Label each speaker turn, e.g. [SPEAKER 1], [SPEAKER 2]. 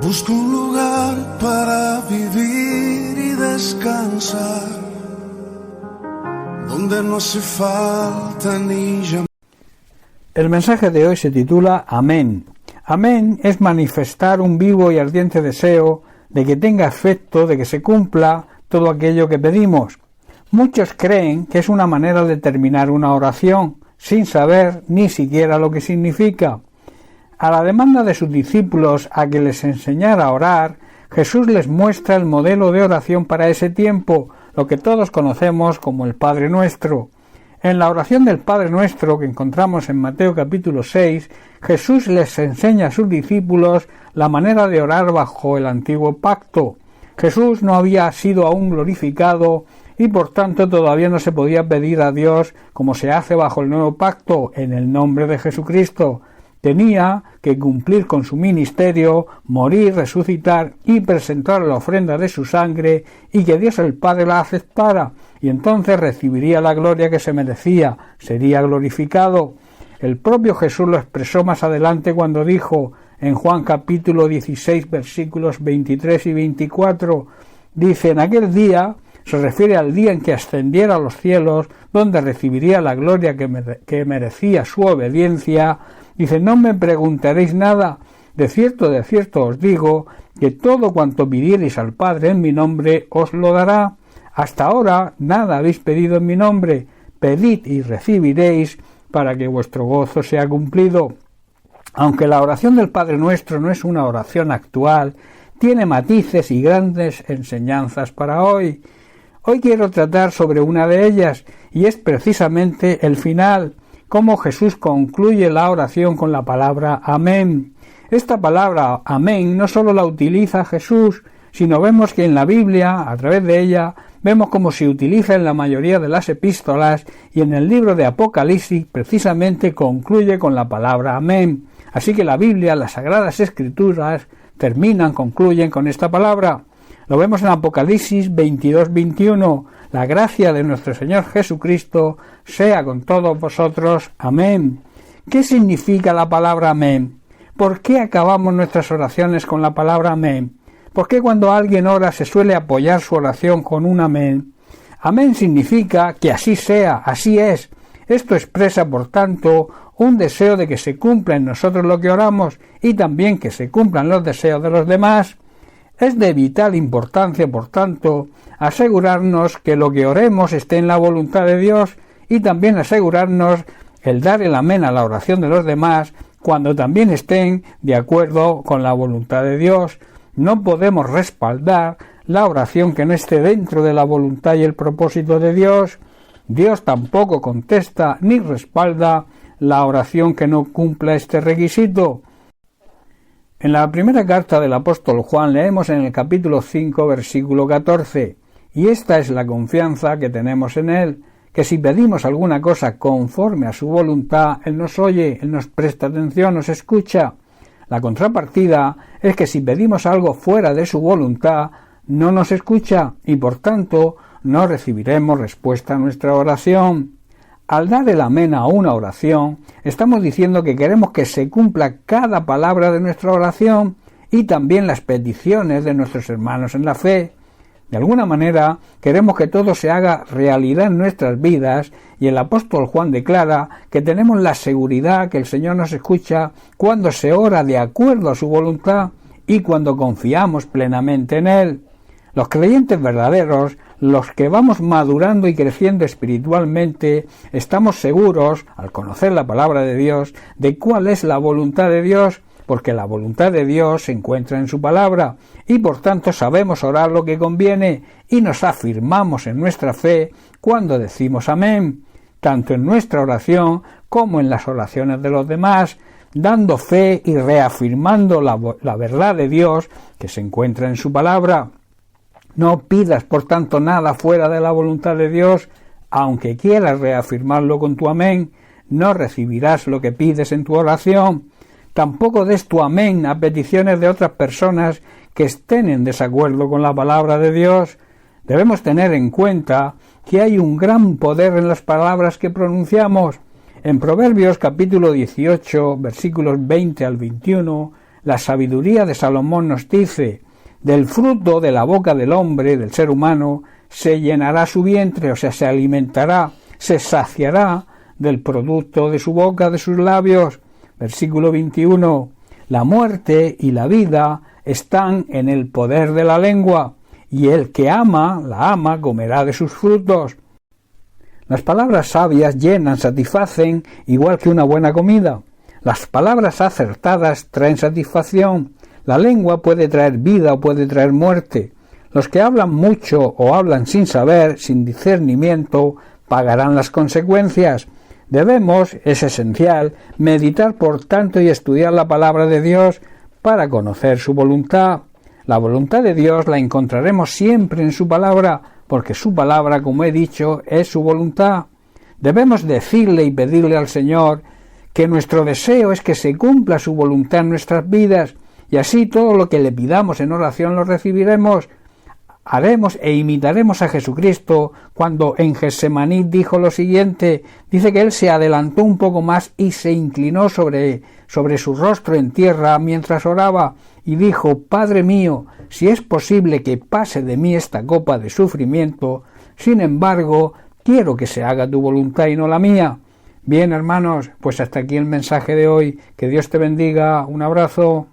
[SPEAKER 1] Busco un lugar para vivir y descansar, donde no hace falta ni llamar.
[SPEAKER 2] El mensaje de hoy se titula Amén. Amén es manifestar un vivo y ardiente deseo de que tenga efecto, de que se cumpla todo aquello que pedimos. Muchos creen que es una manera de terminar una oración, sin saber ni siquiera lo que significa. A la demanda de sus discípulos a que les enseñara a orar, Jesús les muestra el modelo de oración para ese tiempo, lo que todos conocemos como el Padre Nuestro. En la oración del Padre Nuestro que encontramos en Mateo capítulo 6, Jesús les enseña a sus discípulos la manera de orar bajo el antiguo pacto. Jesús no había sido aún glorificado y por tanto todavía no se podía pedir a Dios como se hace bajo el nuevo pacto en el nombre de Jesucristo. Tenía que cumplir con su ministerio, morir, resucitar y presentar la ofrenda de su sangre y que Dios el Padre la aceptara, y entonces recibiría la gloria que se merecía, sería glorificado. El propio Jesús lo expresó más adelante cuando dijo en Juan capítulo 16 versículos 23 y 24, dice: en aquel día, se refiere al día en que ascendiera a los cielos, donde recibiría la gloria que merecía su obediencia. Dice: no me preguntaréis nada, de cierto os digo, que todo cuanto pidiereis al Padre en mi nombre os lo dará. Hasta ahora nada habéis pedido en mi nombre, pedid y recibiréis, para que vuestro gozo sea cumplido. Aunque la oración del Padre Nuestro no es una oración actual, tiene matices y grandes enseñanzas para hoy. Hoy quiero tratar sobre una de ellas, y es precisamente el final, cómo Jesús concluye la oración con la palabra amén. Esta palabra amén no solo la utiliza Jesús, sino vemos que en la Biblia, a través de ella, vemos cómo se utiliza en la mayoría de las epístolas, y en el libro de Apocalipsis precisamente concluye con la palabra amén. Así que la Biblia, las Sagradas Escrituras, concluyen con esta palabra. Lo vemos en Apocalipsis 22-21. La gracia de nuestro Señor Jesucristo sea con todos vosotros. Amén. ¿Qué significa la palabra amén? ¿Por qué acabamos nuestras oraciones con la palabra amén? ¿Por qué cuando alguien ora se suele apoyar su oración con un amén? Amén significa que así sea, así es. Esto expresa, por tanto, un deseo de que se cumpla en nosotros lo que oramos y también que se cumplan los deseos de los demás. Es de vital importancia, por tanto, asegurarnos que lo que oremos esté en la voluntad de Dios y también asegurarnos el dar el amén a la oración de los demás cuando también estén de acuerdo con la voluntad de Dios. No podemos respaldar la oración que no esté dentro de la voluntad y el propósito de Dios. Dios tampoco contesta ni respalda la oración que no cumpla este requisito. En la primera carta del apóstol Juan leemos en el capítulo 5, versículo 14, y esta es la confianza que tenemos en Él, que si pedimos alguna cosa conforme a su voluntad, Él nos oye, Él nos presta atención, nos escucha. La contrapartida es que si pedimos algo fuera de su voluntad, no nos escucha y por tanto no recibiremos respuesta a nuestra oración. Al dar el amén a una oración, estamos diciendo que queremos que se cumpla cada palabra de nuestra oración y también las peticiones de nuestros hermanos en la fe. De alguna manera, queremos que todo se haga realidad en nuestras vidas y el apóstol Juan declara que tenemos la seguridad que el Señor nos escucha cuando se ora de acuerdo a su voluntad y cuando confiamos plenamente en Él. Los creyentes verdaderos, los que vamos madurando y creciendo espiritualmente, estamos seguros, al conocer la palabra de Dios, de cuál es la voluntad de Dios, porque la voluntad de Dios se encuentra en su palabra, y por tanto sabemos orar lo que conviene, y nos afirmamos en nuestra fe cuando decimos amén, tanto en nuestra oración como en las oraciones de los demás, dando fe y reafirmando la verdad de Dios que se encuentra en su palabra. No pidas, por tanto, nada fuera de la voluntad de Dios, aunque quieras reafirmarlo con tu amén, no recibirás lo que pides en tu oración. Tampoco des tu amén a peticiones de otras personas que estén en desacuerdo con la palabra de Dios. Debemos tener en cuenta que hay un gran poder en las palabras que pronunciamos. En Proverbios capítulo 18, versículos 20 al 21, La sabiduría de Salomón nos dice: del fruto de la boca del hombre, del ser humano, se llenará su vientre, o sea, se alimentará, se saciará del producto de su boca, de sus labios. Versículo 21. La muerte y la vida están en el poder de la lengua, y el que ama, la ama, comerá de sus frutos. Las palabras sabias llenan, satisfacen, igual que una buena comida. Las palabras acertadas traen satisfacción. La lengua puede traer vida o puede traer muerte. Los que hablan mucho o hablan sin saber, sin discernimiento, pagarán las consecuencias. Debemos, es esencial, meditar por tanto y estudiar la palabra de Dios para conocer su voluntad. La voluntad de Dios la encontraremos siempre en su palabra, porque su palabra, como he dicho, es su voluntad. Debemos decirle y pedirle al Señor que nuestro deseo es que se cumpla su voluntad en nuestras vidas, y así todo lo que le pidamos en oración lo recibiremos. Haremos e imitaremos a Jesucristo cuando en Getsemaní dijo lo siguiente. Dice que él se adelantó un poco más y se inclinó sobre su rostro en tierra mientras oraba y dijo: Padre mío, si es posible que pase de mí esta copa de sufrimiento, sin embargo, quiero que se haga tu voluntad y no la mía. Bien, hermanos, pues hasta aquí el mensaje de hoy. Que Dios te bendiga. Un abrazo.